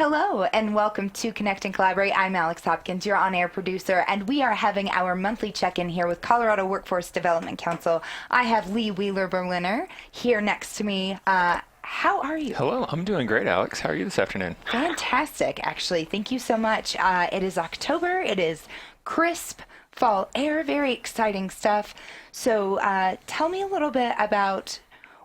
Hello and welcome to Connect and Collaborate. I'm Alex Hopkins, your on-air producer, and we are having our monthly check-in here with Colorado Workforce Development Council. I have Lee Wheeler-Berliner here next to me. How are you? Hello, I'm doing great, Alex. How are you this afternoon? Fantastic, actually. Thank you so much. It is October. It is crisp fall air, very exciting stuff. So tell me a little bit about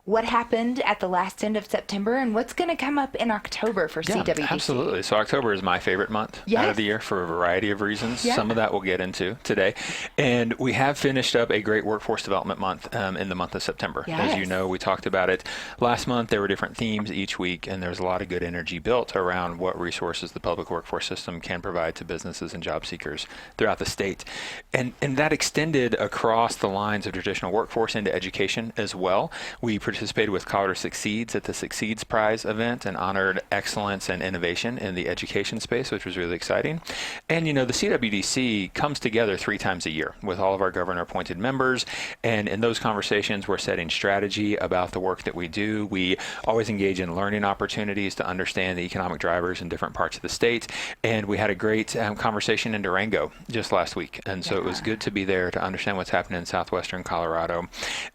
what happened at the last end of September and what's going to come up in October for CWDC. Absolutely. So October is my favorite month out of the year for a variety of reasons. Some of that we'll get into today. And we have finished up a great workforce development month in the month of September. As you know, we talked about it last month. There were different themes each week, and there's a lot of good energy built around what resources the public workforce system can provide to businesses and job seekers throughout the state. And that extended across the lines of traditional workforce into education as well. We participated with Colorado Succeeds at the Succeeds Prize event and honored excellence and innovation in the education space, which was really exciting. And, you know, the CWDC comes together 3 times a year with all of our governor-appointed members. And in those conversations, we're setting strategy about the work that we do. We always engage in learning opportunities to understand the economic drivers in different parts of the state. And we had a great conversation in Durango just last week. And so it was good to be there to understand what's happening in southwestern Colorado.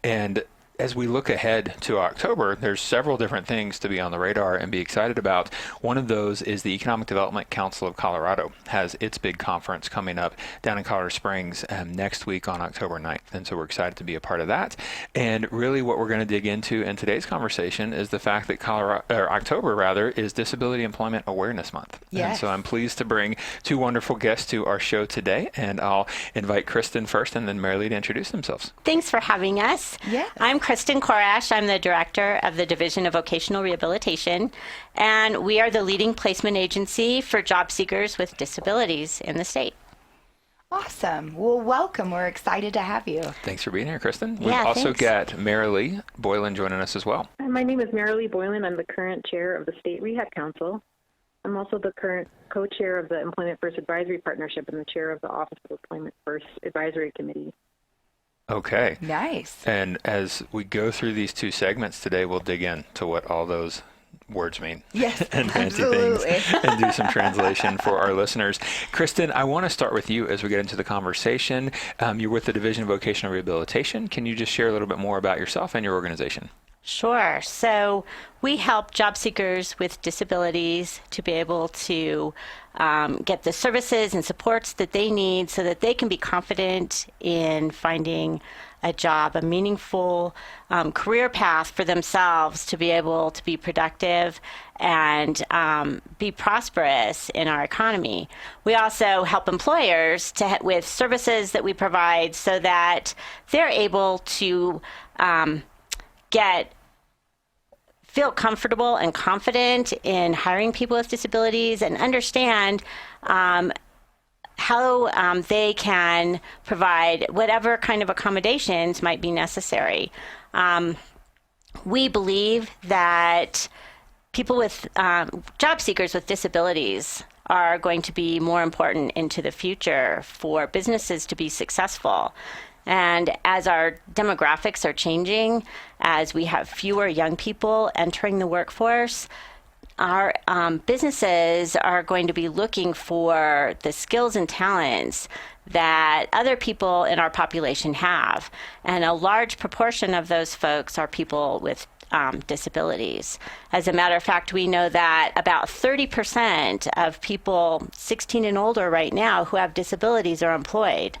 And as we look ahead to October, there's several different things to be on the radar and be excited about. One of those is the Economic Development Council of Colorado has its big conference coming up down in Colorado Springs next week on October 9th. And so we're excited to be a part of that. And really what we're going to dig into in today's conversation is the fact that October is Disability Employment Awareness Month. And so I'm pleased to bring 2 wonderful guests to our show today. And I'll invite Kristin first and then Marilee to introduce themselves. Thanks for having us. I'm Kristin Corash. I'm the director of the Division of Vocational Rehabilitation, and we are the leading placement agency for job seekers with disabilities in the state. Awesome. Well, welcome. We're excited to have you. Thanks for being here, Kristin. We've also got Marilee Boylan joining us as well. My name is Marilee Boylan. I'm the current chair of the State Rehab Council. I'm also the current co-chair of the Employment First Advisory Partnership and the chair of the Office of Employment First Advisory Committee. Okay. Nice. And as we go through these 2 segments today, we'll dig into what all those words mean. Yes, and fancy things and do some translation for our listeners. Kristin, I want to start with you as we get into the conversation. You're with the Division of Vocational Rehabilitation. Can you just share a little bit more about yourself and your organization? Sure. So we help job seekers with disabilities to be able to get the services and supports that they need so that they can be confident in finding a job, a meaningful career path for themselves to be able to be productive and be prosperous in our economy. We also help employers with services that we provide so that they're able to feel comfortable and confident in hiring people with disabilities and understand how they can provide whatever kind of accommodations might be necessary. We believe that people with job seekers with disabilities are going to be more important into the future for businesses to be successful. And as our demographics are changing, as we have fewer young people entering the workforce, our businesses are going to be looking for the skills and talents that other people in our population have. And a large proportion of those folks are people with disabilities. As a matter of fact, we know that about 30% of people 16 and older right now who have disabilities are employed.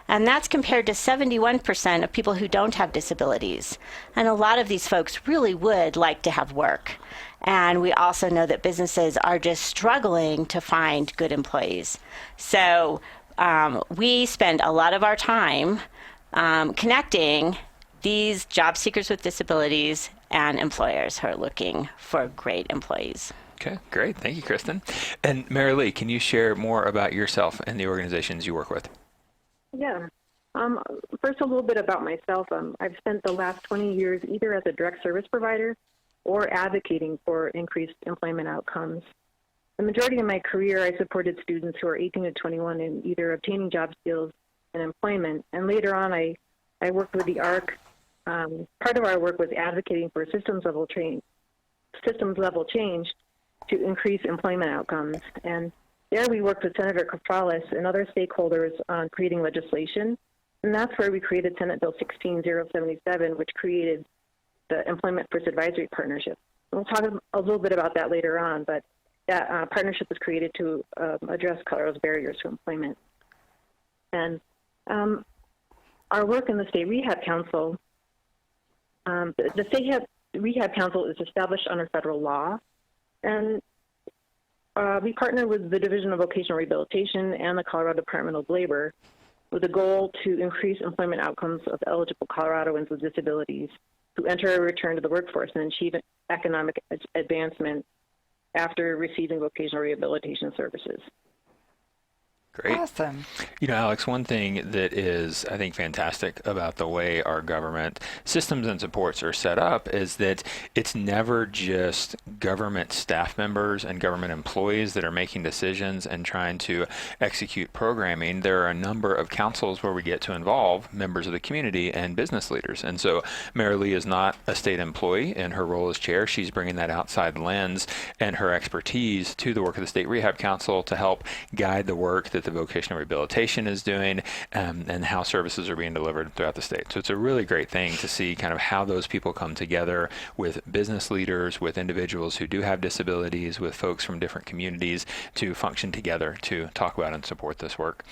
And that's compared to 71% of people who don't have disabilities. And a lot of these folks really would like to have work. And we also know that businesses are just struggling to find good employees. So we spend a lot of our time connecting these job seekers with disabilities and employers who are looking for great employees. Okay, great. Thank you, Kristin. And Marilee, can you share more about yourself and the organizations you work with? Yeah. First, a little bit about myself. I've spent the last 20 years either as a direct service provider or advocating for increased employment outcomes. The majority of my career, I supported students who are 18 to 21 in either obtaining job skills and employment. And later on, I worked with the ARC. Part of our work was advocating for systems level change to increase employment outcomes. And there we worked with Senator Corash and other stakeholders on creating legislation. And that's where we created Senate Bill 16077, which created the Employment First Advisory Partnership. And we'll talk a little bit about that later on, but that partnership was created to address Colorado's barriers to employment. And our work in the State Rehab Council, the State Rehab Council is established under federal law, and we partner with the Division of Vocational Rehabilitation and the Colorado Department of Labor with a goal to increase employment outcomes of eligible Coloradoans with disabilities who enter or return to the workforce and achieve economic advancement after receiving vocational rehabilitation services. Great. Awesome. You know, Alex, one thing that is, I think, fantastic about the way our government systems and supports are set up is that it's never just government staff members and government employees that are making decisions and trying to execute programming. There are a number of councils where we get to involve members of the community and business leaders. And so Marilee is not a state employee in her role as chair. She's bringing that outside lens and her expertise to the work of the State Rehab Council to help guide the work that the Vocational Rehabilitation is doing and how services are being delivered throughout the state. So it's a really great thing to see kind of how those people come together with business leaders, with individuals who do have disabilities, with folks from different communities to function together to talk about and support this work.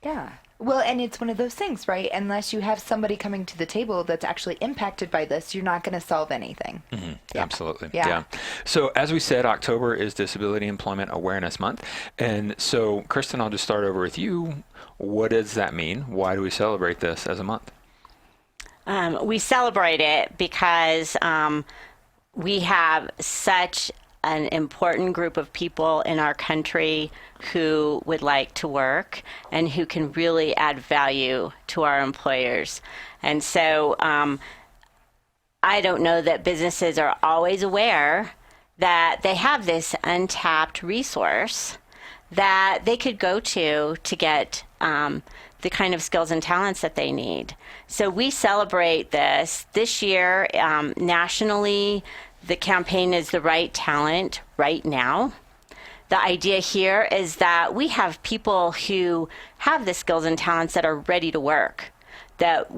Yeah. Well, and it's one of those things, right? Unless you have somebody coming to the table that's actually impacted by this, you're not going to solve anything. Mm-hmm. Yeah. Absolutely. Yeah. So as we said, October is Disability Employment Awareness Month. And so, Kristin, I'll just start over with you. What does that mean? Why do we celebrate this as a month? We celebrate it because we have such an important group of people in our country who would like to work and who can really add value to our employers. And so I don't know that businesses are always aware that they have this untapped resource that they could go to get the kind of skills and talents that they need. So we celebrate this year nationally. The campaign is The Right Talent Right Now. The idea here is that we have people who have the skills and talents that are ready to work, that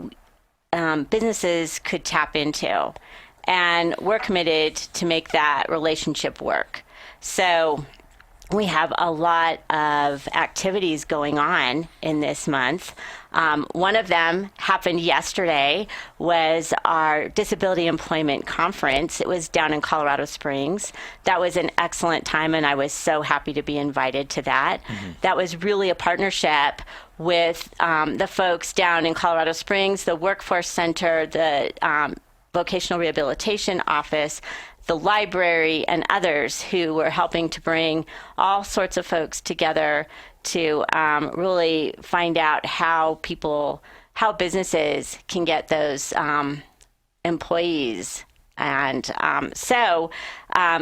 businesses could tap into. And we're committed to make that relationship work. So we have a lot of activities going on in this month. One of them happened yesterday, was our Disability Employment Conference. It was down in Colorado Springs. That was an excellent time, and I was so happy to be invited to that. Mm-hmm. That was really a partnership with the folks down in Colorado Springs, the Workforce Center, the Vocational Rehabilitation Office, the library, and others who were helping to bring all sorts of folks together to really find out how businesses can get those employees. And so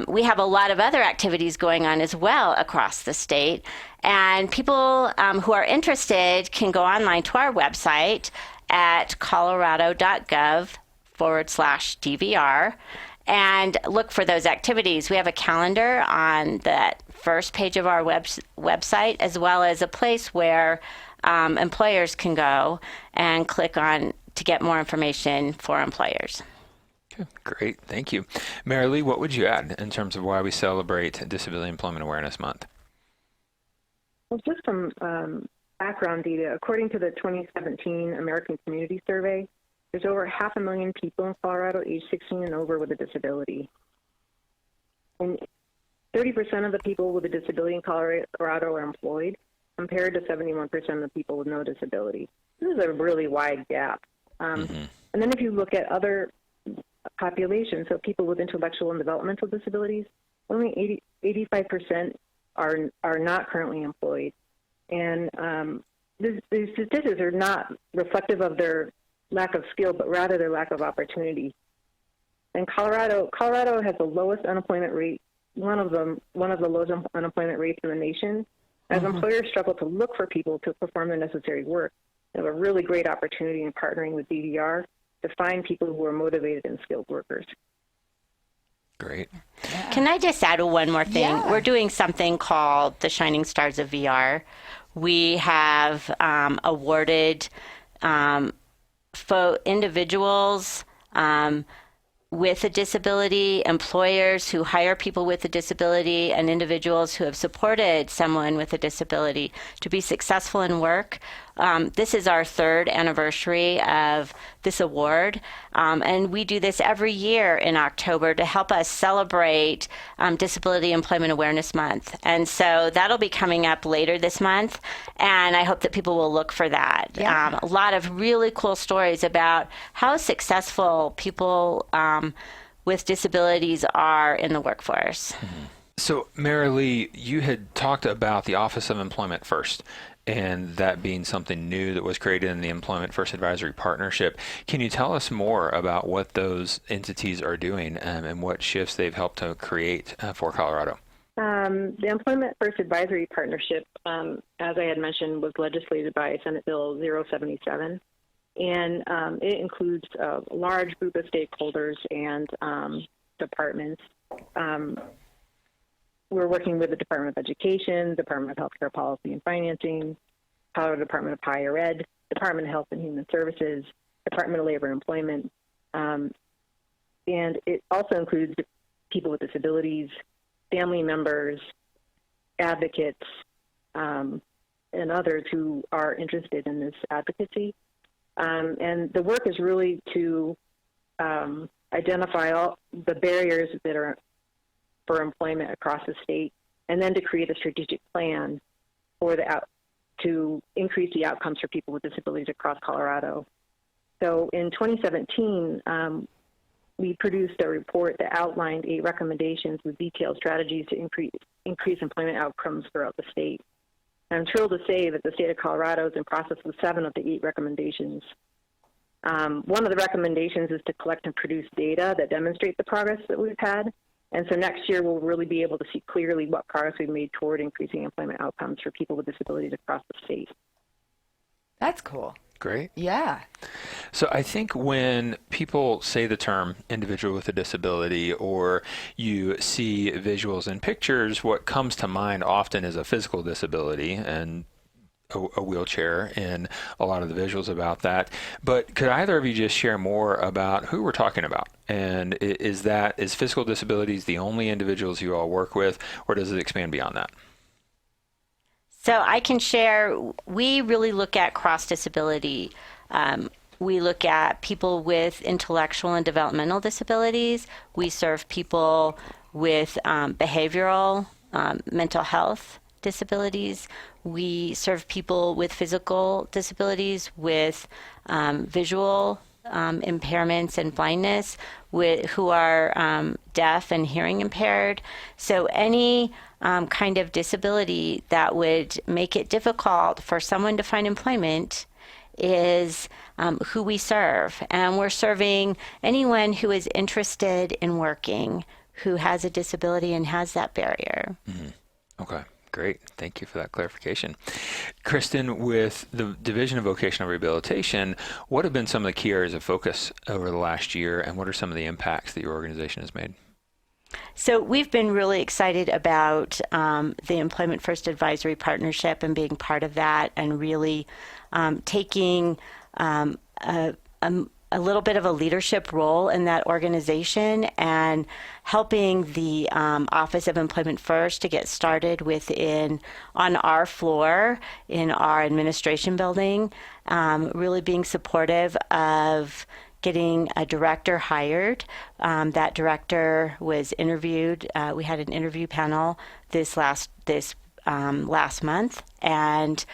we have a lot of other activities going on as well across the state. And people who are interested can go online to our website at colorado.gov/DVR and look for those activities. We have a calendar on that first page of our website, as well as a place where employers can go and click on to get more information for employers. Okay, great. Thank you. Marilee, what would you add in terms of why we celebrate Disability Employment Awareness Month? Well, just some background data. According to the 2017 American Community Survey, there's over 500,000 people in Colorado aged 16 and over with a disability. And 30% of the people with a disability in Colorado are employed, compared to 71% of the people with no disability. This is a really wide gap. And then if you look at other populations, so people with intellectual and developmental disabilities, only 85% are not currently employed. And these statistics are not reflective of their lack of skill, but rather their lack of opportunity. And Colorado has the lowest unemployment rate, one of the lowest unemployment rates in the nation. As employers struggle to look for people to perform the necessary work, they have a really great opportunity in partnering with DVR to find people who are motivated and skilled workers. Great. Yeah. Can I just add one more thing? Yeah. We're doing something called the Shining Stars of VR. We have awarded individuals with a disability, employers who hire people with a disability, and individuals who have supported someone with a disability to be successful in work. This is our 3rd anniversary of this award, and we do this every year in October to help us celebrate Disability Employment Awareness Month. And so that'll be coming up later this month, and I hope that people will look for that. Yeah. A lot of really cool stories about how successful people with disabilities are in the workforce. Mm-hmm. So, Marilee, you had talked about the Office of Employment First, and that being something new that was created in the Employment First Advisory Partnership. Can you tell us more about what those entities are doing and what shifts they've helped to create for Colorado? The Employment First Advisory Partnership, as I had mentioned, was legislated by Senate Bill 077, and it includes a large group of stakeholders and departments. We're working with the Department of Education, Department of Healthcare Policy and Financing, Colorado Department of Higher Ed, Department of Health and Human Services, Department of Labor and Employment, and it also includes people with disabilities, family members, advocates, and others who are interested in this advocacy. And the work is really to identify all the barriers that are for employment across the state, and then to create a strategic plan for to increase the outcomes for people with disabilities across Colorado. So in 2017, we produced a report that outlined 8 recommendations with detailed strategies to increase employment outcomes throughout the state. And I'm thrilled to say that the state of Colorado is in process with 7 of the 8 recommendations. One of the recommendations is to collect and produce data that demonstrate the progress that we've had. And so next year, we'll really be able to see clearly what progress we've made toward increasing employment outcomes for people with disabilities across the state. That's cool. Great. Yeah. So I think when people say the term individual with a disability, or you see visuals and pictures, what comes to mind often is a physical disability and a wheelchair and a lot of the visuals about that. But could either of you just share more about who we're talking about? And is physical disabilities the only individuals you all work with, or does it expand beyond that? So I can share, we really look at cross disability. We look at people with intellectual and developmental disabilities. We serve people with behavioral, mental health disabilities. We serve people with physical disabilities, with visual impairments and blindness, who are deaf and hearing impaired. So any kind of disability that would make it difficult for someone to find employment is who we serve. And we're serving anyone who is interested in working, who has a disability and has that barrier. Mm-hmm. Okay. Great. Thank you for that clarification. Kristin, with the Division of Vocational Rehabilitation, what have been some of the key areas of focus over the last year, and what are some of the impacts that your organization has made? So we've been really excited about the Employment First Advisory Partnership and being part of that, and really taking a little bit of a leadership role in that organization and helping the Office of Employment First to get started on our floor in our administration building, really being supportive of getting a director hired. That director was interviewed. We had an interview panel this last month, and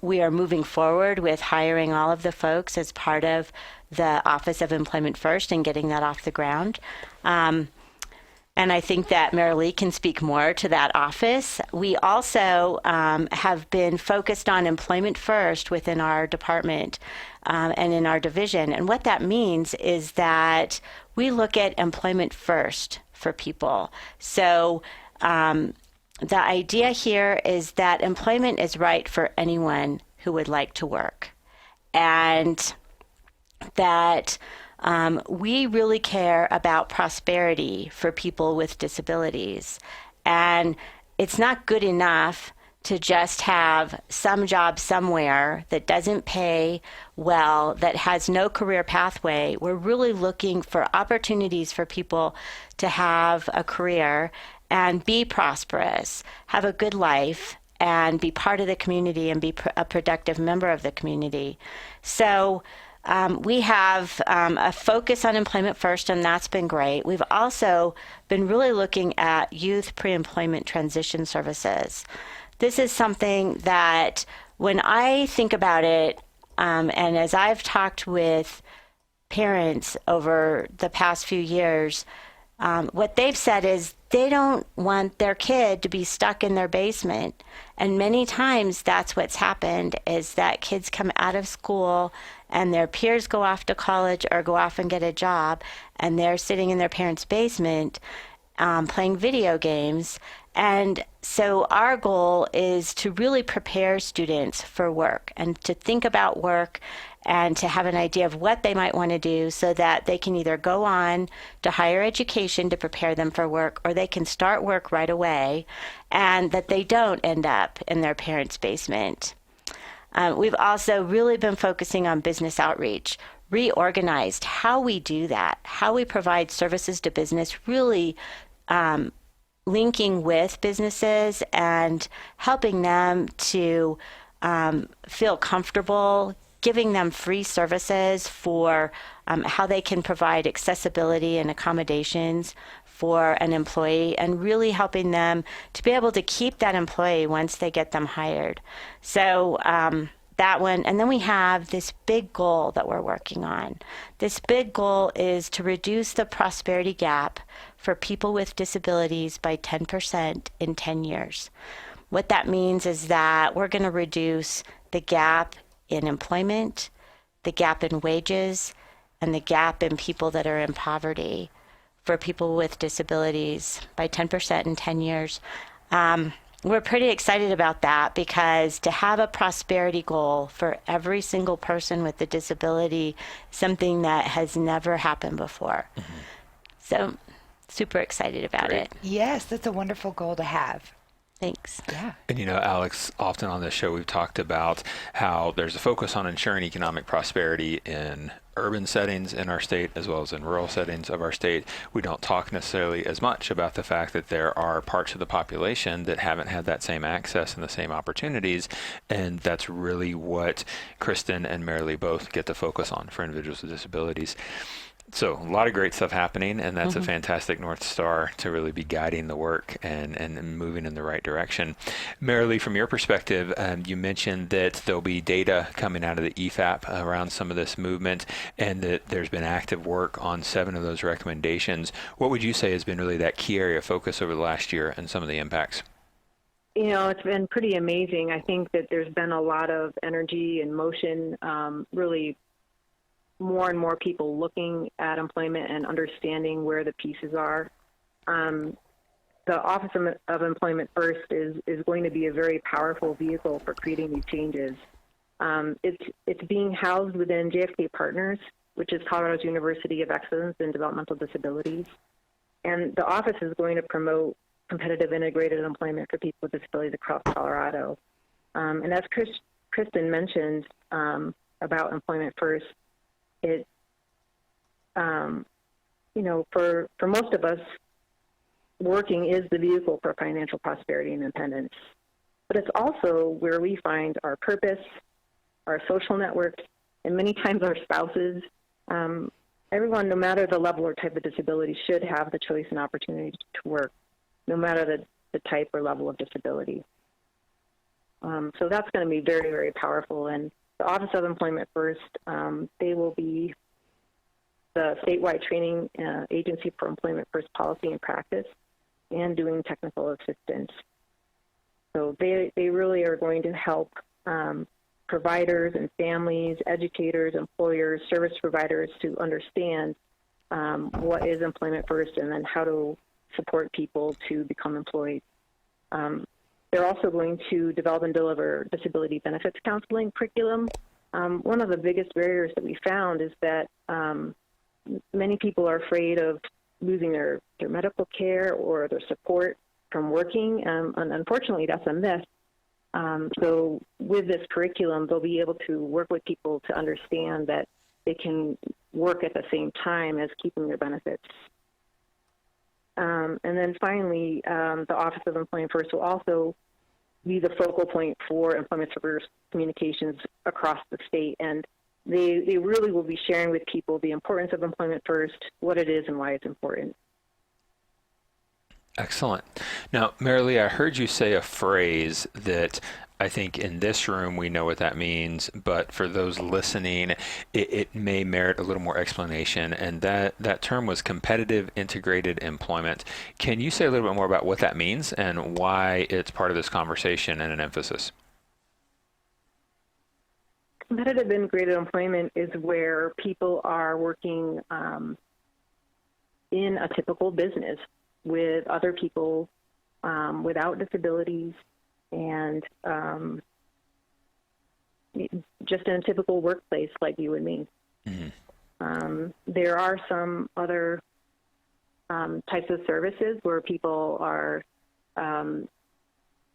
we are moving forward with hiring all of the folks as part of the Office of Employment First and getting that off the ground. And I think that Marilee can speak more to that office. We also have been focused on employment first within our department and in our division. And what that means is that we look at employment first for people. So the idea here is that employment is right for anyone who would like to work, and that we really care about prosperity for people with disabilities. And it's not good enough to just have some job somewhere that doesn't pay well, that has no career pathway. We're really looking for opportunities for people to have a career and be prosperous, have a good life, and be part of the community and be a productive member of the community. So we have a focus on employment first, and that's been great. We've also been really looking at youth pre-employment transition services. This is something that when I think about it, and as I've talked with parents over the past few years, what they've said is they don't want their kid to be stuck in their basement. And many times that's what's happened, is that kids come out of school and their peers go off to college or go off and get a job, and they're sitting in their parents' basement playing video games. And so our goal is to really prepare students for work and to think about work and to have an idea of what they might want to do so that they can either go on to higher education to prepare them for work, or they can start work right away, and that they don't end up in their parents' basement. We've also really been focusing on business outreach, reorganized how we do that, how we provide services to business, really linking with businesses and helping them to feel comfortable, giving them free services for how they can provide accessibility and accommodations for an employee, and really helping them to be able to keep that employee once they get them hired. So that one, and then we have this big goal that we're working on. This big goal is to reduce the prosperity gap for people with disabilities by 10% in 10 years. What that means is that we're going to reduce the gap in employment, the gap in wages, and the gap in people that are in poverty for people with disabilities by 10% in 10 years. We're pretty excited about that, because to have a prosperity goal for every single person with a disability is something that has never happened before. Mm-hmm. So super excited about it. Yes, that's a wonderful goal to have. Thanks. Yeah. And Alex, often on this show we've talked about how there's a focus on ensuring economic prosperity in urban settings in our state as well as in rural settings of our state. We don't talk necessarily as much about the fact that there are parts of the population that haven't had that same access and the same opportunities, and that's really what Kristin and Marilee both get to focus on for individuals with disabilities. So a lot of great stuff happening, and that's a fantastic North Star to really be guiding the work and moving in the right direction. Marilee, from your perspective, you mentioned that there'll be data coming out of the EFAP around some of this movement, and that there's been active work on 7 of those recommendations. What would you say has been really that key area of focus over the last year and some of the impacts? It's been pretty amazing. I think that there's been a lot of energy and motion, really more and more people looking at employment and understanding where the pieces are. The Office of Employment First is going to be a very powerful vehicle for creating these changes. It's being housed within JFK Partners, which is Colorado's University of Excellence in Developmental Disabilities. And the office is going to promote competitive integrated employment for people with disabilities across Colorado. And as Kristin mentioned about Employment First, it, for most of us, working is the vehicle for financial prosperity and independence. But it's also where we find our purpose, our social networks, and many times our spouses. Everyone, no matter the level or type of disability, should have the choice and opportunity to work, no matter the type or level of disability. So that's going to be very, very powerful. And the Office of Employment First, they will be the statewide training agency for Employment First policy and practice, and doing technical assistance. So they really are going to help providers and families, educators, employers, service providers to understand what is Employment First, and then how to support people to become employed. They're also going to develop and deliver disability benefits counseling curriculum. One of the biggest barriers that we found is that many people are afraid of losing their medical care or their support from working, and unfortunately, that's a myth. So with this curriculum, they'll be able to work with people to understand that they can work at the same time as keeping their benefits. And then finally, the Office of Employment First will also be the focal point for employment first communications across the state. And they really will be sharing with people the importance of employment first, what it is and why it's important. Excellent. Now, Marilee, I heard you say a phrase that I think in this room we know what that means, but for those listening, it may merit a little more explanation. And that term was competitive integrated employment. Can you say a little bit more about what that means and why it's part of this conversation and an emphasis? Competitive integrated employment is where people are working in a typical business with other people without disabilities and just in a typical workplace like you and me. Mm-hmm. There are some other types of services where people are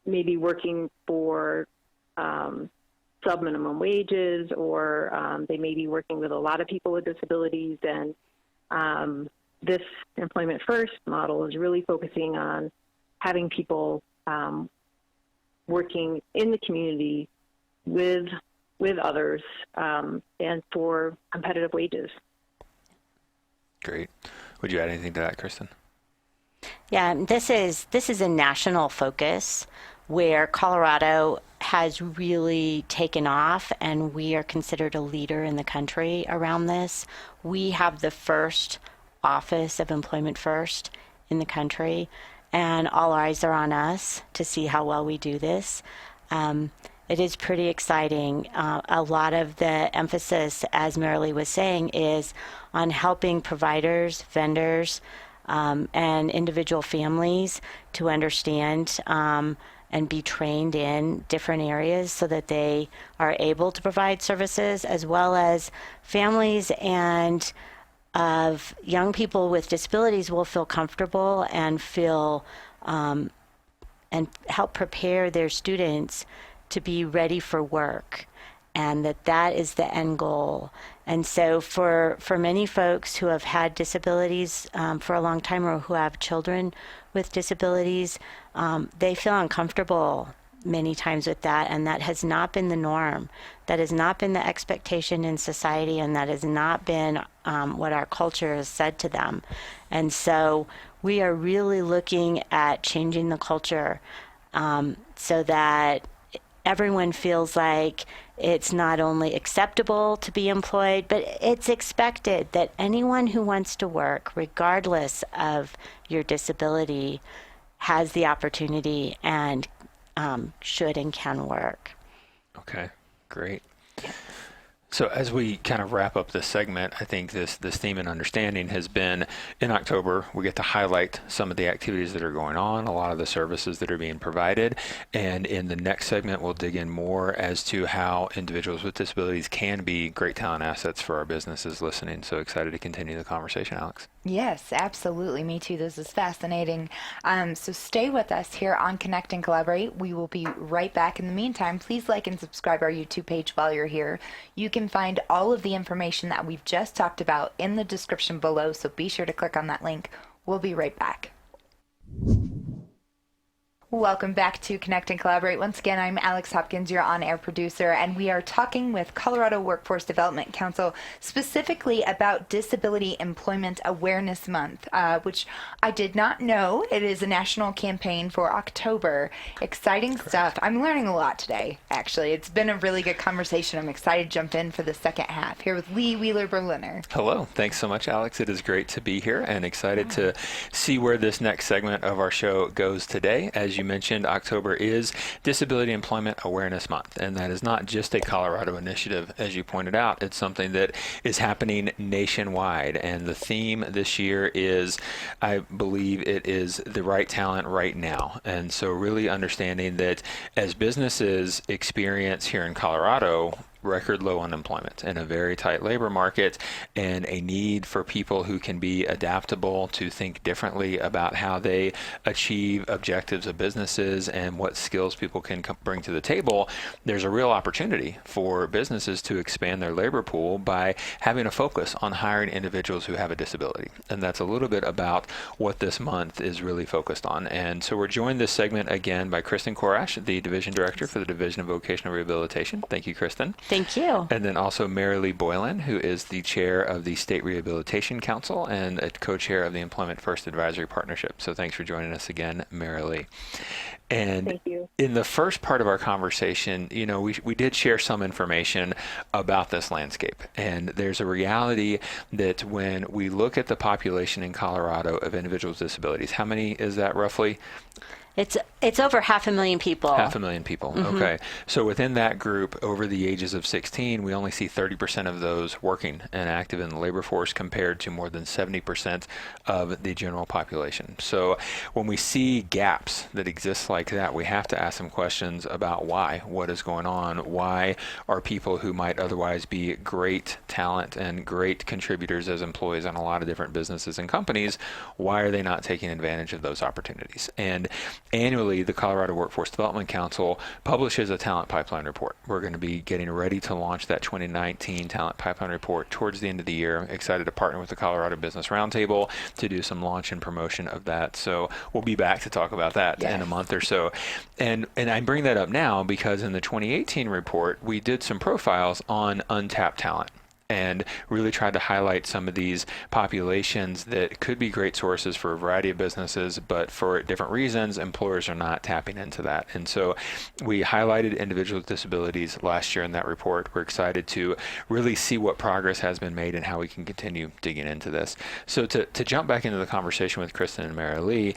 maybe working for sub-minimum wages, or they may be working with a lot of people with disabilities. And this Employment First model is really focusing on having people working in the community with others and for competitive wages. Great. Would you add anything to that, Kristin? Yeah, this is a national focus where Colorado has really taken off, and we are considered a leader in the country around this. We have the first Office of Employment First in the country, and all eyes are on us to see how well we do this. It is pretty exciting. A lot of the emphasis, as Marilee was saying, is on helping providers, vendors, and individual families to understand and be trained in different areas so that they are able to provide services, as well as families and of young people with disabilities will feel comfortable and feel and help prepare their students to be ready for work, and that is the end goal. And so for many folks who have had disabilities for a long time, or who have children with disabilities, they feel uncomfortable many times with that, and that has not been the norm. That has not been the expectation in society, and that has not been what our culture has said to them. And so we are really looking at changing the culture so that everyone feels like it's not only acceptable to be employed, but it's expected that anyone who wants to work, regardless of your disability, has the opportunity and should and can work. Okay, great. So as we kind of wrap up this segment, I think this theme and understanding has been, in October, we get to highlight some of the activities that are going on, a lot of the services that are being provided. And in the next segment, we'll dig in more as to how individuals with disabilities can be great talent assets for our businesses listening. So excited to continue the conversation, Alex. Yes, absolutely. Me too. This is fascinating. So stay with us here on Connect and Collaborate. We will be right back. In the meantime, please like and subscribe our YouTube page while you're here. You can find all of the information that we've just talked about in the description below, so be sure to click on that link. We'll be right back. Welcome back to Connect and Collaborate. Once again, I'm Alex Hopkins, your on-air producer, and we are talking with Colorado Workforce Development Council specifically about Disability Employment Awareness Month, which I did not know. It is a national campaign for October. Exciting stuff. I'm learning a lot today, actually. It's been a really good conversation. I'm excited to jump in for the second half here with Lee Wheeler-Berliner. Hello. Thanks so much, Alex. It is great to be here and excited to see where this next segment of our show goes today. As you mentioned, October is Disability Employment Awareness Month, and that is not just a Colorado initiative, as you pointed out. It's something that is happening nationwide, and the theme this year is, I believe it is the right talent right now. And so really understanding that as businesses experience here in Colorado record low unemployment and a very tight labor market, and a need for people who can be adaptable, to think differently about how they achieve objectives of businesses and what skills people can bring to the table, there's a real opportunity for businesses to expand their labor pool by having a focus on hiring individuals who have a disability. And that's a little bit about what this month is really focused on. And so we're joined this segment again by Kristin Corash, the Division Director for the Division of Vocational Rehabilitation. Thank you, Kristin. Thank you. And then also Marilee Boylan, who is the Chair of the State Rehabilitation Council and a co-chair of the Employment First Advisory Partnership. So thanks for joining us again, Marilee. And Thank you. In the first part of our conversation, we did share some information about this landscape. And there's a reality that when we look at the population in Colorado of individuals with disabilities, how many is that roughly? It's over 500,000 people. 500,000 people. Mm-hmm. Okay. So within that group, over the ages of 16, we only see 30% of those working and active in the labor force, compared to more than 70% of the general population. So when we see gaps that exist like that, we have to ask some questions about why, what is going on, why are people who might otherwise be great talent and great contributors as employees on a lot of different businesses and companies, why are they not taking advantage of those opportunities? And annually, the Colorado Workforce Development Council publishes a talent pipeline report. We're going to be getting ready to launch that 2019 talent pipeline report towards the end of the year. Excited to partner with the Colorado Business Roundtable to do some launch and promotion of that. So we'll be back to talk about that in a month or so. And I bring that up now because in the 2018 report, we did some profiles on untapped talent, and really tried to highlight some of these populations that could be great sources for a variety of businesses, but for different reasons, employers are not tapping into that. And so we highlighted individuals with disabilities last year in that report. We're excited to really see what progress has been made and how we can continue digging into this. So to jump back into the conversation with Kristin and Marilee,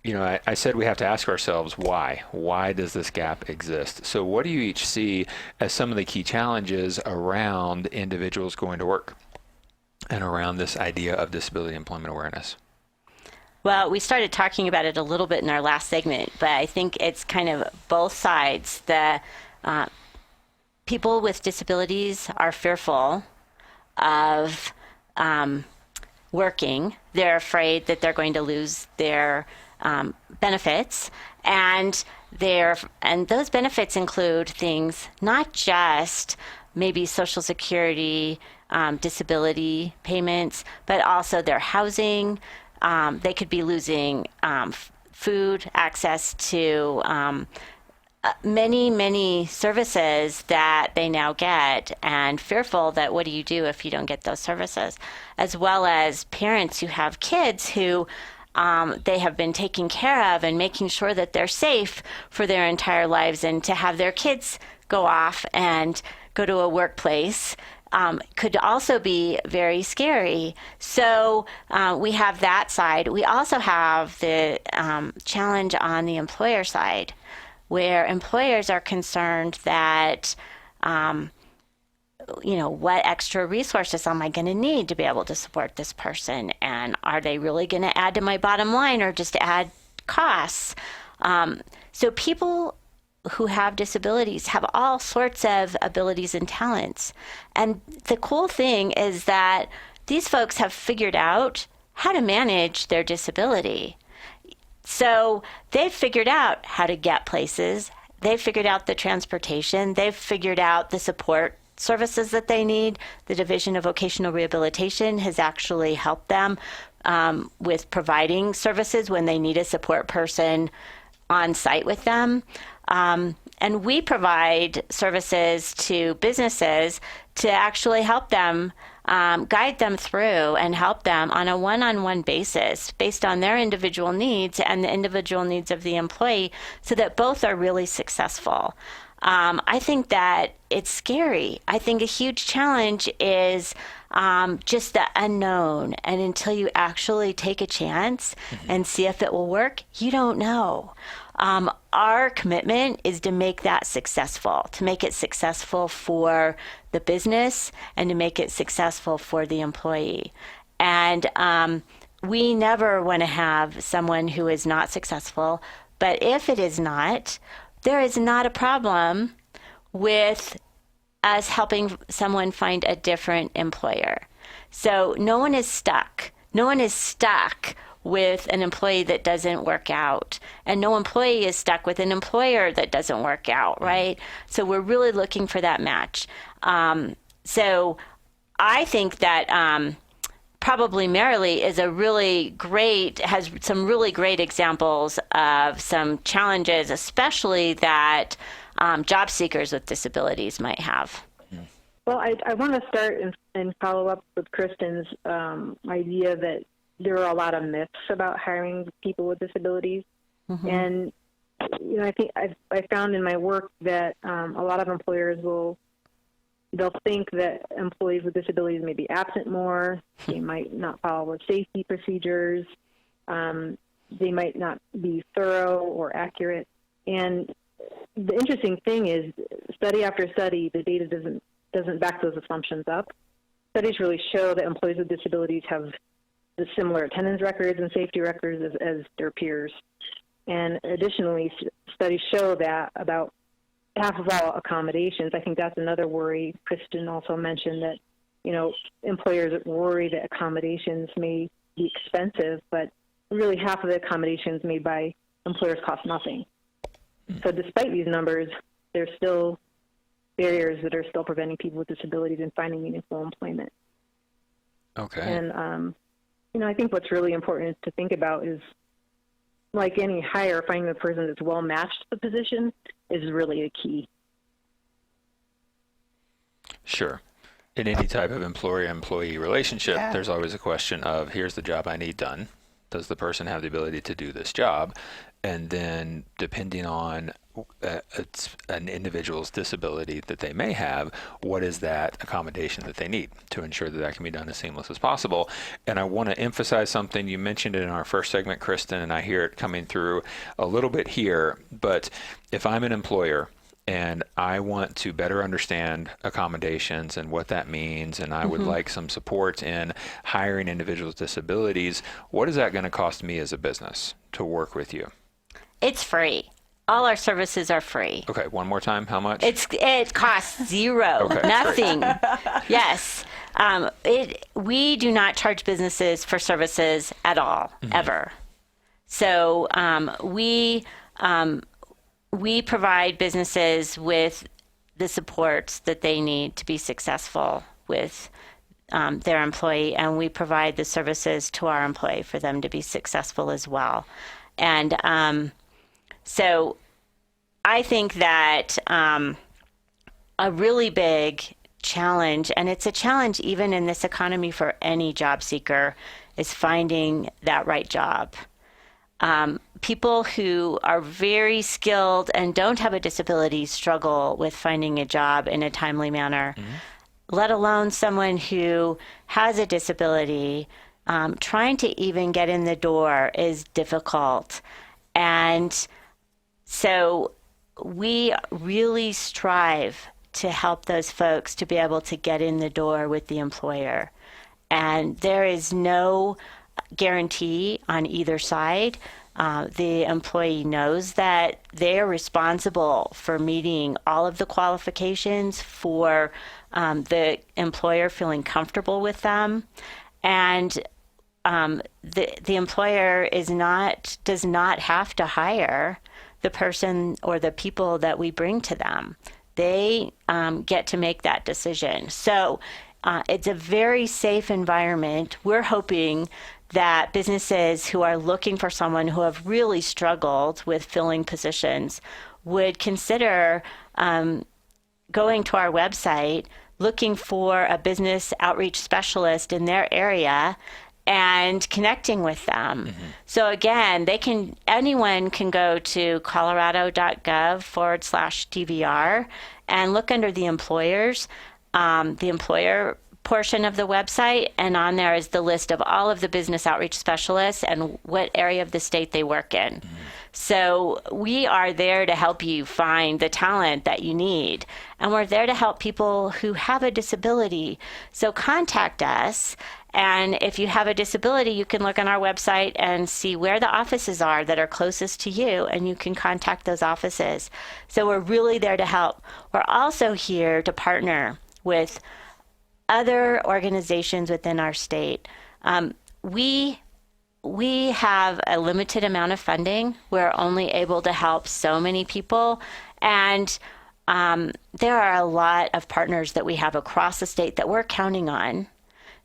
I said we have to ask ourselves why. Why does this gap exist? So what do you each see as some of the key challenges around individuals going to work and around this idea of disability employment awareness? Well, we started talking about it a little bit in our last segment, but I think it's kind of both sides. The people with disabilities are fearful of working. They're afraid that they're going to lose their benefits, and those benefits include things not just maybe Social Security, disability payments, but also their housing. They could be losing food, access to many services that they now get, and fearful that what do you do if you don't get those services, as well as parents who have kids who they have been taking care of and making sure that they're safe for their entire lives, and to have their kids go off and go to a workplace could also be very scary. So we have that side. We also have the challenge on the employer side, where employers are concerned that what extra resources am I going to need to be able to support this person? And are they really going to add to my bottom line or just add costs? So people who have disabilities have all sorts of abilities and talents. And the cool thing is that these folks have figured out how to manage their disability. So they've figured out how to get places. They've figured out the transportation. They've figured out the support services that they need. The Division of Vocational Rehabilitation has actually helped them with providing services when they need a support person on site with them. And we provide services to businesses to actually help them, guide them through and help them on a one-on-one basis based on their individual needs and the individual needs of the employee, so that both are really successful. I think that it's scary. I think a huge challenge is just the unknown. And until you actually take a chance and see if it will work, you don't know. Our commitment is to make that successful, to make it successful for the business and to make it successful for the employee. And we never want to have someone who is not successful. But if it is not, there is not a problem with as helping someone find a different employer. So no one is stuck. No one is stuck with an employee that doesn't work out. And no employee is stuck with an employer that doesn't work out, right? So we're really looking for that match. So I think that probably Marilee is has some really great examples of some challenges, especially that job seekers with disabilities might have. Well, I want to start and follow up with Kristin's idea that there are a lot of myths about hiring people with disabilities. Mm-hmm. And, I think I found in my work that a lot of employers they'll think that employees with disabilities may be absent more, they might not follow safety procedures, they might not be thorough or accurate. And the interesting thing is, study after study, the data doesn't back those assumptions up. Studies really show that employees with disabilities have the similar attendance records and safety records as their peers. And additionally, studies show that about half of all accommodations, I think that's another worry. Kristin also mentioned that, employers worry that accommodations may be expensive, but really half of the accommodations made by employers cost nothing. So despite these numbers, there's still barriers that are still preventing people with disabilities in finding meaningful employment. Okay. And, I think what's really important to think about is, like any hire, finding the person that's well matched to the position is really a key. Sure. In any type of employer-employee relationship, there's always a question of, here's the job I need done. Does the person have the ability to do this job? And then depending on an individual's disability that they may have, what is that accommodation that they need to ensure that that can be done as seamless as possible? And I want to emphasize something. You mentioned it in our first segment, Kristin, and I hear it coming through a little bit here. But if I'm an employer and I want to better understand accommodations and what that means, and I would like some support in hiring individuals with disabilities, what is that going to cost me as a business to work with you? It's free. All our services are free. Okay, one more time, how much? It costs zero, nothing. Yes. We do not charge businesses for services at all, ever. So we provide businesses with the supports that they need to be successful with their employee, and we provide the services to our employee for them to be successful as well. And so I think that a really big challenge, and it's a challenge even in this economy for any job seeker, is finding that right job. People who are very skilled and don't have a disability struggle with finding a job in a timely manner, let alone someone who has a disability. Trying to even get in the door is difficult. And so we really strive to help those folks to be able to get in the door with the employer. And there is no guarantee on either side. The employee knows that they're responsible for meeting all of the qualifications for the employer feeling comfortable with them. And the employer does not have to hire the person or the people that we bring to them. They get to make that decision. So it's a very safe environment. We're hoping that businesses who are looking for someone who have really struggled with filling positions would consider going to our website, looking for a business outreach specialist in their area, and connecting with them. So again, anyone can go to colorado.gov/DVR and look under the employers, the employer portion of the website, and on there is the list of all of the business outreach specialists and what area of the state they work in. So we are there to help you find the talent that you need. And we're there to help people who have a disability. So contact us. And if you have a disability, you can look on our website and see where the offices are that are closest to you, and you can contact those offices. So we're really there to help. We're also here to partner with other organizations within our state. We have a limited amount of funding. We're only able to help so many people. And there are a lot of partners that we have across the state that we're counting on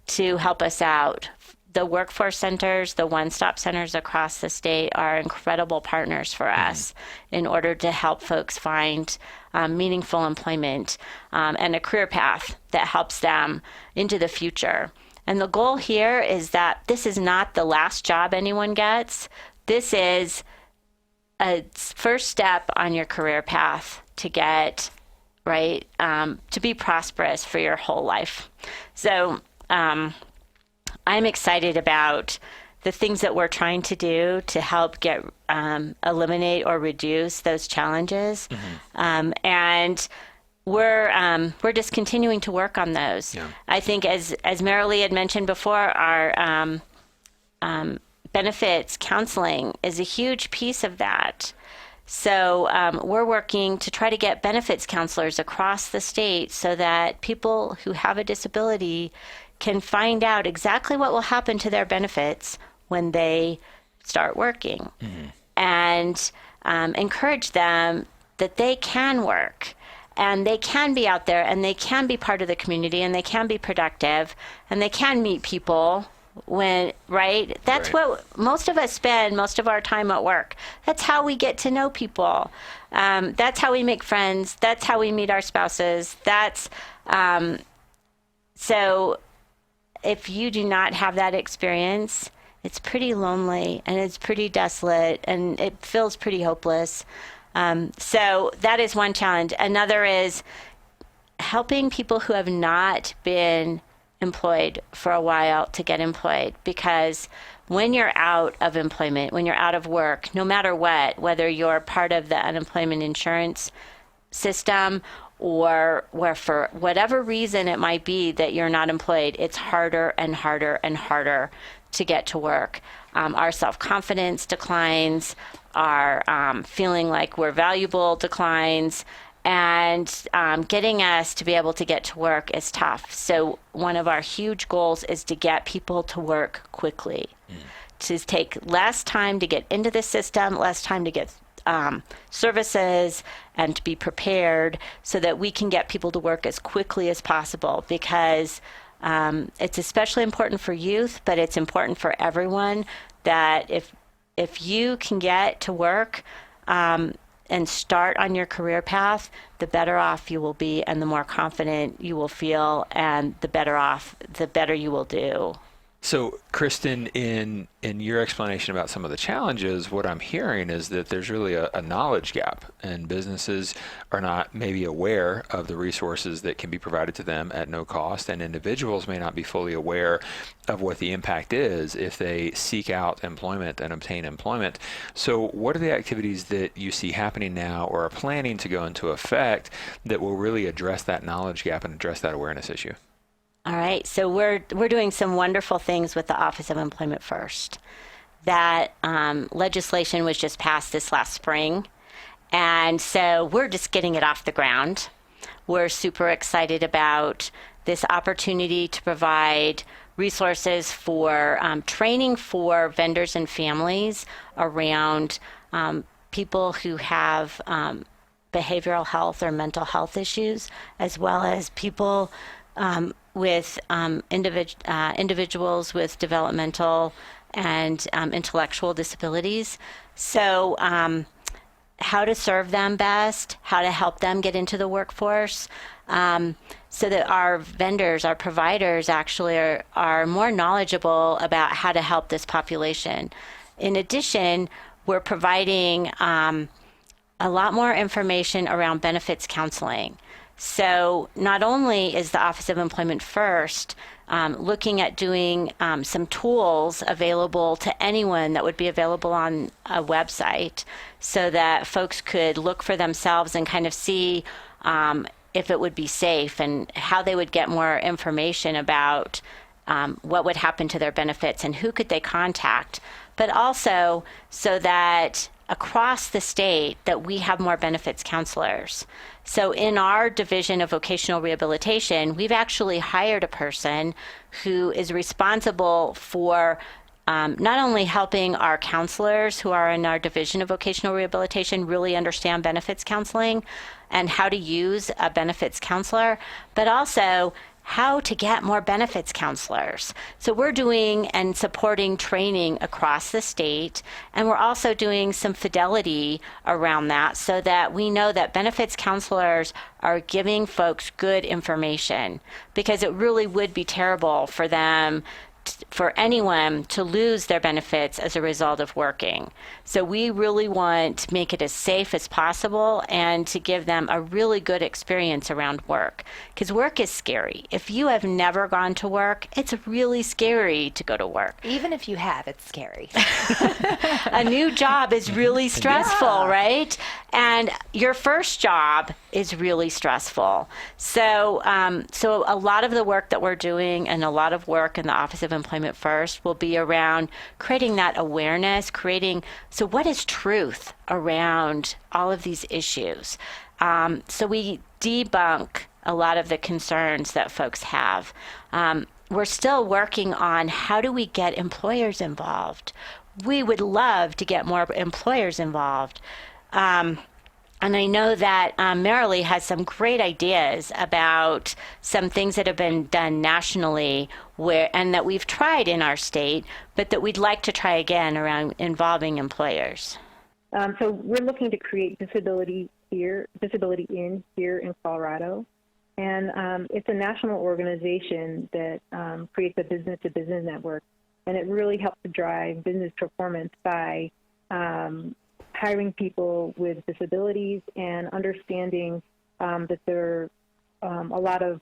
to help us out. The workforce centers, the one-stop centers across the state are incredible partners for us in order to help folks find meaningful employment and a career path that helps them into the future. And the goal here is that this is not the last job anyone gets. This is a first step on your career path to get, right, to be prosperous for your whole life. So I'm excited about the things that we're trying to do to help get eliminate or reduce those challenges, and we're just continuing to work on those. Yeah. I think, as Marilee had mentioned before, our benefits counseling is a huge piece of that. So we're working to try to get benefits counselors across the state so that people who have a disability can find out exactly what will happen to their benefits when they start working, and encourage them that they can work and they can be out there and they can be part of the community and they can be productive and they can meet people when, right? That's what most of us spend most of our time at work. That's how we get to know people. That's how we make friends. That's how we meet our spouses. So if you do not have that experience, it's pretty lonely and it's pretty desolate and it feels pretty hopeless. So that is one challenge. Another is helping people who have not been employed for a while to get employed, because when you're out of employment, when you're out of work, no matter what, whether you're part of the unemployment insurance system or where for whatever reason it might be that you're not employed, it's harder and harder and harder to get to work. Our self-confidence declines, our feeling like we're valuable declines, and getting us to be able to get to work is tough. So one of our huge goals is to get people to work quickly, to take less time to get into the system, less time to get services, and to be prepared so that we can get people to work as quickly as possible, because it's especially important for youth, but it's important for everyone that if you can get to work and start on your career path, the better off you will be and the more confident you will feel, and the better you will do. So, Kristin, in your explanation about some of the challenges, what I'm hearing is that there's really a knowledge gap, and businesses are not maybe aware of the resources that can be provided to them at no cost, and individuals may not be fully aware of what the impact is if they seek out employment and obtain employment. So what are the activities that you see happening now or are planning to go into effect that will really address that knowledge gap and address that awareness issue? All right, so we're doing some wonderful things with the Office of Employment First. That legislation was just passed this last spring, and so we're just getting it off the ground. We're super excited about this opportunity to provide resources for training for vendors and families around people who have behavioral health or mental health issues, as well as people with individuals with developmental and intellectual disabilities. So how to serve them best, how to help them get into the workforce, so that our vendors, our providers actually are more knowledgeable about how to help this population. In addition, we're providing a lot more information around benefits counseling. So not only is the Office of Employment First looking at doing some tools available to anyone that would be available on a website so that folks could look for themselves and kind of see if it would be safe and how they would get more information about what would happen to their benefits and who could they contact, but also so that across the state that we have more benefits counselors. So in our division of vocational rehabilitation, we've actually hired a person who is responsible for not only helping our counselors who are in our division of vocational rehabilitation really understand benefits counseling and how to use a benefits counselor, but also how to get more benefits counselors. So we're doing and supporting training across the state, and we're also doing some fidelity around that so that we know that benefits counselors are giving folks good information, because it really would be terrible for them for anyone to lose their benefits as a result of working. So we really want to make it as safe as possible and to give them a really good experience around work, because work is scary. If you have never gone to work, it's really scary to go to work. Even if you have, it's scary. A new job is really stressful, right? And your first job is really stressful. So a lot of the work that we're doing and a lot of work in the Office of Employment First will be around creating that awareness, so what is truth around all of these issues? So we debunk a lot of the concerns that folks have. We're still working on how do we get employers involved. We would love to get more employers involved. And I know that Marilee has some great ideas about some things that have been done nationally and that we've tried in our state, but that we'd like to try again around involving employers. So we're looking to create Disability In here in Colorado. And it's a national organization that creates a business-to-business network. And it really helps to drive business performance by hiring people with disabilities and understanding that there are a lot of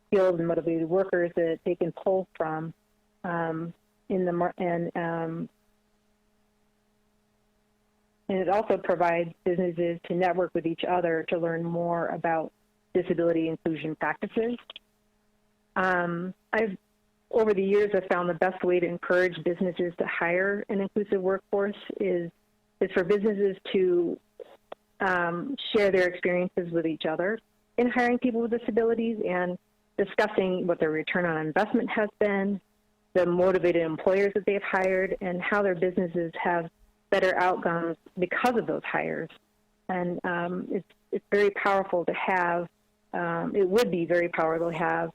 skilled and motivated workers that they can pull from and it also provides businesses to network with each other to learn more about disability inclusion practices. Over the years, I've found the best way to encourage businesses to hire an inclusive workforce is for businesses to share their experiences with each other in hiring people with disabilities and discussing what their return on investment has been, the motivated employers that they've hired, and how their businesses have better outcomes because of those hires. And it's very powerful to have, it would be very powerful to have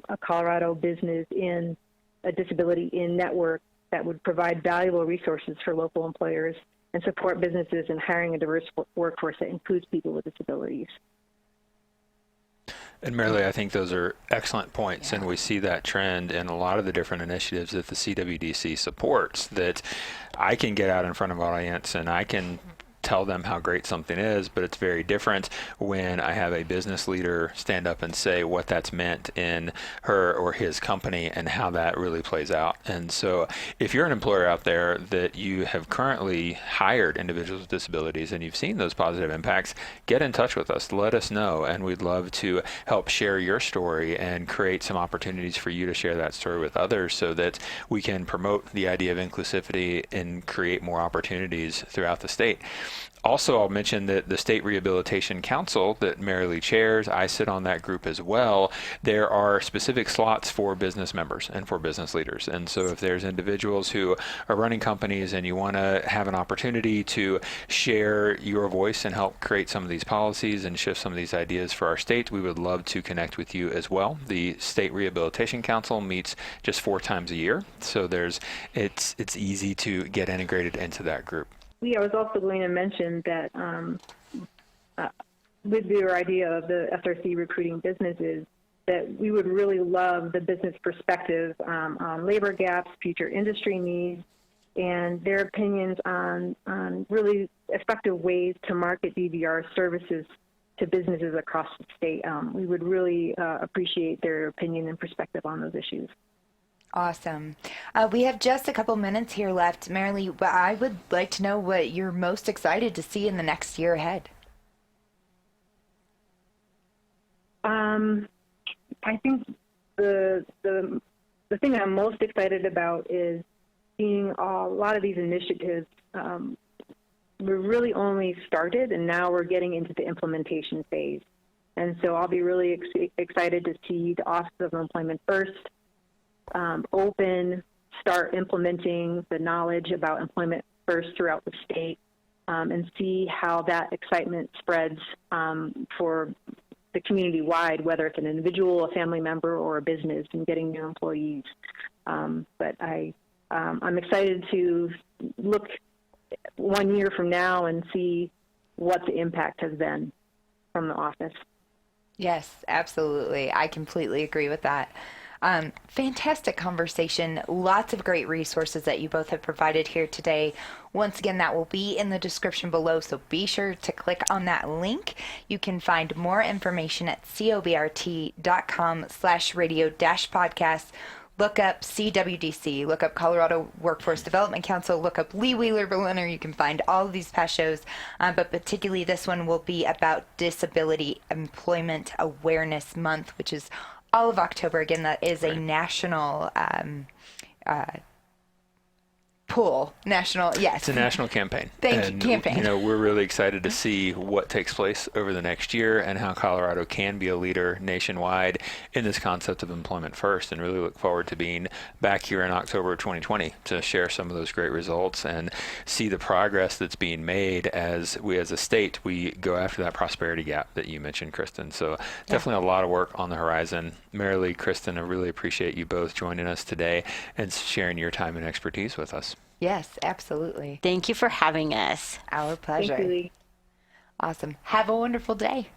a Colorado business in a Disability In network that would provide valuable resources for local employers and support businesses in hiring a diverse workforce that includes people with disabilities. And Marilee, I think those are excellent points, and we see that trend in a lot of the different initiatives that the CWDC supports, that I can get out in front of an audience and I can tell them how great something is, but it's very different when I have a business leader stand up and say what that's meant in her or his company and how that really plays out. And so if you're an employer out there that you have currently hired individuals with disabilities and you've seen those positive impacts, get in touch with us. Let us know, and we'd love to help share your story and create some opportunities for you to share that story with others so that we can promote the idea of inclusivity and create more opportunities throughout the state. Also, I'll mention that the State Rehabilitation Council that Marilee chairs, I sit on that group as well. There are specific slots for business members and for business leaders. And so if there's individuals who are running companies and you want to have an opportunity to share your voice and help create some of these policies and shift some of these ideas for our state, we would love to connect with you as well. The State Rehabilitation Council meets just 4 times a year. So it's easy to get integrated into that group. I was also going to mention that with your idea of the SRC recruiting businesses, that we would really love the business perspective on labor gaps, future industry needs, and their opinions on really effective ways to market DVR services to businesses across the state. We would really appreciate their opinion and perspective on those issues. Awesome. We have just a couple minutes here left. Marilee, I would like to know what you're most excited to see in the next year ahead. I think the thing I'm most excited about is seeing a lot of these initiatives. We're really only started, and now we're getting into the implementation phase. And so I'll be really excited to see the Office of Employment First start implementing the knowledge about Employment First throughout the state, and see how that excitement spreads for the community wide, whether it's an individual, a family member, or a business, and getting new employees. But I'm excited to look 1 year from now and see what the impact has been from the office. Yes, absolutely. I completely agree with that. Fantastic conversation. Lots of great resources that you both have provided here today. Once again, that will be in the description below, so be sure to click on that link. You can find more information at cobrt.com/radio-podcast. Look up CWDC, look up Colorado Workforce Development Council, look up Lee Wheeler Berliner. You can find all of these past shows, but particularly this one will be about Disability Employment Awareness Month, which is all of October. Again, that is a national It's a national campaign. Campaign. We're really excited to see what takes place over the next year and how Colorado can be a leader nationwide in this concept of employment first, and really look forward to being back here in October of 2020 to share some of those great results and see the progress that's being made as we as a state, we go after that prosperity gap that you mentioned, Kristin. So definitely a lot of work on the horizon. Marilee, Kristin, I really appreciate you both joining us today and sharing your time and expertise with us. Yes, absolutely. Thank you for having us. Our pleasure. Thank you, Lee. Awesome. Have a wonderful day.